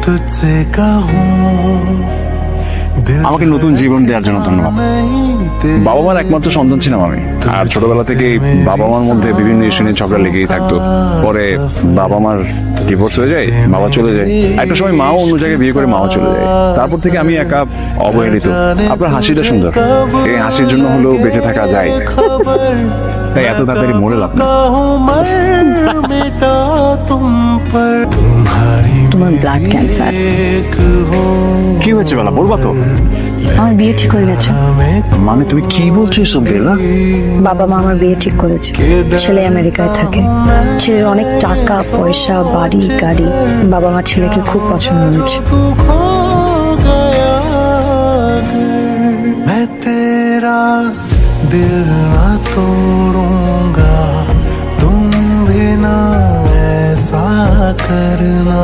तुझसे कहूं আমাকে নতুন জীবন দেওয়ার জন্য ধন্যবাদ। বাবা মার একমাত্র সন্তান ছিলাম আমি, আর ছোটবেলা থেকে বাবা মার মধ্যে বিভিন্ন ইস্যু নিয়ে ঝগড়া লেগেই থাকতো। পরে বাবা মার ডিভোর্স হয়ে যায়, বাবা চলে যায়, একটা সময় মাও অন্য জায়গায় বিয়ে করে মাও চলে যায়। তারপর থেকে আমি একা অবহেলিত। আপনার হাসিটা সুন্দর, এই হাসির জন্য হলেও বেঁচে থাকা যায়, তাই এত তাড়াতাড়ি মরে লাভ নেই। তোমার ব্লাড ক্যান্সার। কি হয়েছে বেলা, বলবা তো? আমার বিয়ে ঠিক হয়ে গেছে। মানে তুমি কি বলছো এসব বেলা? বাবা মা আমার বিয়ে ঠিক করেছে। ছেলে আমেরিকায় থাকে, ছেলের অনেক টাকা পয়সা, বাড়ি গাড়ি। বাবা মা ছেলেকে খুব পছন্দ করেছে। मैं तेरा दिल ना तोड़ूंगा, तुम भी ना ऐसा करना।